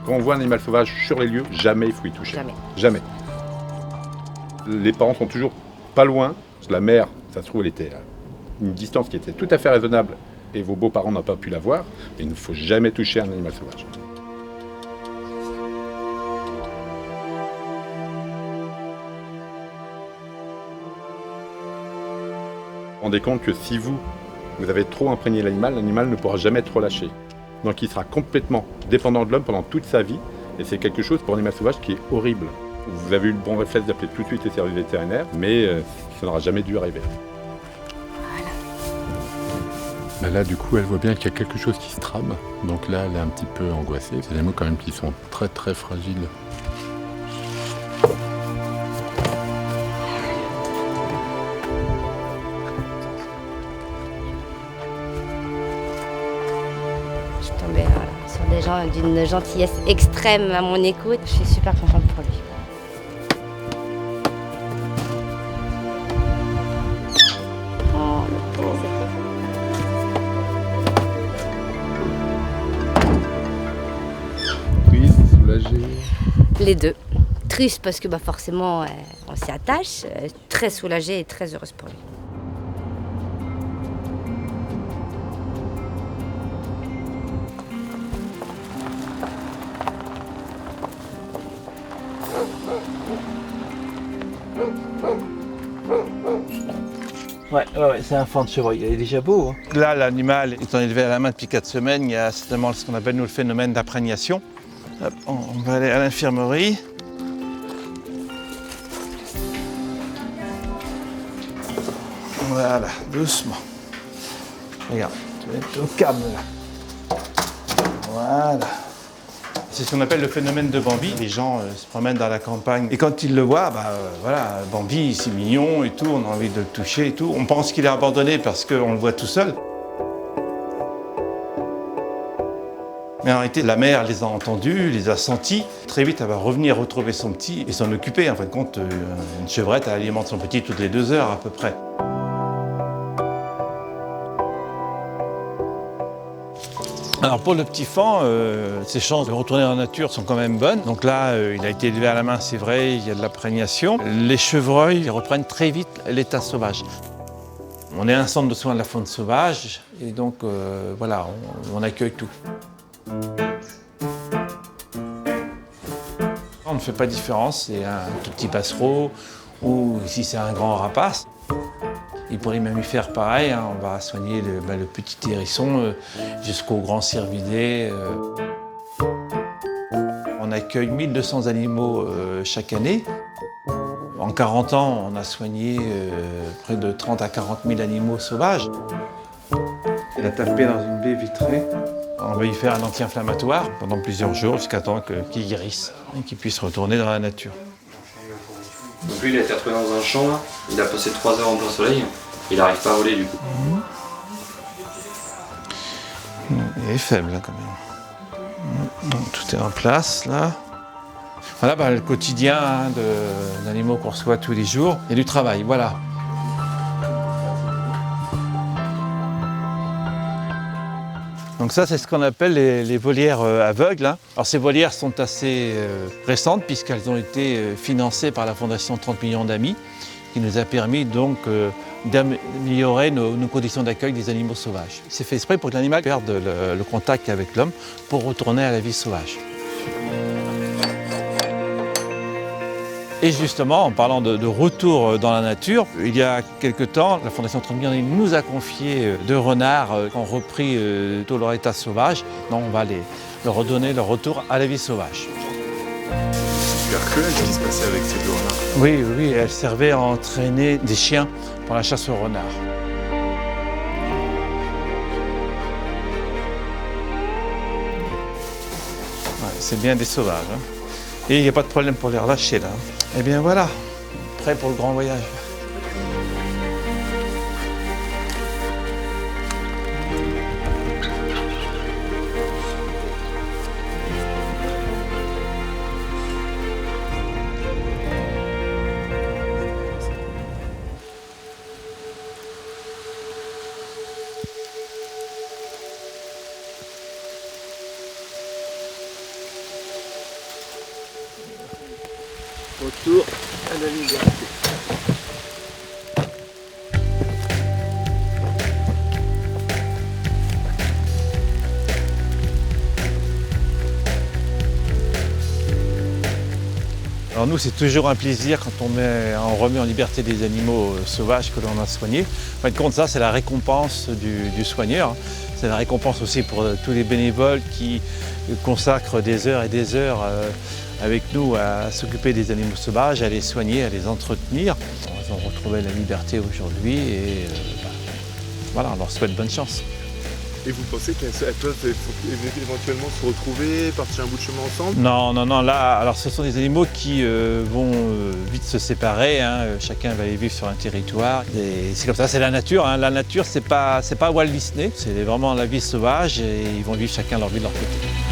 Quand on voit un animal sauvage sur les lieux, jamais il faut y toucher. Jamais. Jamais. Les parents sont toujours pas loin. La mère, ça se trouve, elle était à une distance qui était tout à fait raisonnable et vos beaux-parents n'ont pas pu la voir. Il ne faut jamais toucher un animal sauvage. Vous vous rendez compte que si vous avez trop imprégné l'animal ne pourra jamais être relâché. Donc il sera complètement dépendant de l'homme pendant toute sa vie. Et c'est quelque chose pour l'animal sauvage qui est horrible. Vous avez eu le bon réflexe d'appeler tout de suite les services vétérinaires, mais ça n'aura jamais dû arriver. Voilà. Là, du coup, elle voit bien qu'il y a quelque chose qui se trame. Donc là, elle est un petit peu angoissée. C'est des animaux quand même qui sont très très fragiles. Je suis tombée sur des gens d'une gentillesse extrême à mon écoute. Je suis super contente pour lui. Oh, le pauvre. Triste, soulagée. Les deux. Triste parce que forcément on s'y attache. Très soulagée et très heureuse pour lui. Ouais, c'est un fan de chevreuil, il est déjà beau. Hein. Là, l'animal étant élevé à la main depuis 4 semaines, il y a certainement ce qu'on appelle nous le phénomène d'imprégnation. Hop, on va aller à l'infirmerie. Voilà, doucement. Regarde, tu vas être au calme là. Voilà. C'est ce qu'on appelle le phénomène de Bambi. Les gens se promènent dans la campagne et quand ils le voient, voilà, Bambi, c'est mignon et tout, on a envie de le toucher et tout. On pense qu'il est abandonné parce qu'on le voit tout seul. Mais en réalité, la mère les a entendus, les a sentis. Très vite, elle va revenir retrouver son petit et s'en occuper. En fin de compte, une chevrette, elle alimente son petit toutes les 2 heures à peu près. Alors pour le petit fan, ses chances de retourner dans la nature sont quand même bonnes. Donc là, il a été élevé à la main, c'est vrai, il y a de l'imprégnation. Les chevreuils reprennent très vite l'état sauvage. On est un centre de soins de la faune sauvage et donc voilà, on accueille tout. On ne fait pas de différence, c'est un tout petit passereau ou si c'est un grand rapace. Et pour les mammifères, pareil, hein, on va soigner le petit hérisson jusqu'au grand cervidé. On accueille 1200 animaux chaque année. En 40 ans, on a soigné près de 30 à 40 000 animaux sauvages. Il a tapé dans une baie vitrée. On va y faire un anti-inflammatoire pendant plusieurs jours jusqu'à temps qu'il guérisse et qu'il puisse retourner dans la nature. Donc lui, il a été retrouvé dans un champ, là. Il a passé 3 heures en plein soleil, il n'arrive pas à voler du coup. Il est faible, là, quand même. Donc, tout est en place, là. Voilà, le quotidien d'animaux qu'on reçoit tous les jours et du travail, voilà. Donc ça, c'est ce qu'on appelle les volières aveugles. Hein. Alors ces volières sont assez récentes puisqu'elles ont été financées par la Fondation 30 millions d'amis, qui nous a permis donc d'améliorer nos conditions d'accueil des animaux sauvages. C'est fait exprès pour que l'animal perde le contact avec l'homme pour retourner à la vie sauvage. Et justement, en parlant de retour dans la nature, il y a quelque temps, la Fondation 30 millions d'amis nous a confié 2 renards qui ont repris tout leur état sauvage. Donc on va leur redonner leur retour à la vie sauvage. C'est super cruel ce qui se passait avec ces 2 renards. Oui, elles servaient à entraîner des chiens pour la chasse aux renards. Ouais, c'est bien des sauvages. Hein. Et il n'y a pas de problème pour les relâcher là. Eh bien voilà, prêt pour le grand voyage. Retour à la liberté. Alors nous, c'est toujours un plaisir quand on remet en liberté des animaux sauvages que l'on a soignés. En fin de compte, ça, c'est la récompense du soigneur. C'est la récompense aussi pour tous les bénévoles qui consacrent des heures et des heures avec nous à s'occuper des animaux sauvages, à les soigner, à les entretenir. Ils ont retrouvé la liberté aujourd'hui et voilà, on leur souhaite bonne chance. Et vous pensez qu'elles peuvent éventuellement se retrouver, partir un bout de chemin ensemble? Non, là, alors ce sont des animaux qui vont vite se séparer, hein. Chacun va aller vivre sur un territoire. Et c'est comme ça, c'est la nature, hein. La nature, c'est pas Walt Disney, c'est vraiment la vie sauvage et ils vont vivre chacun leur vie de leur côté.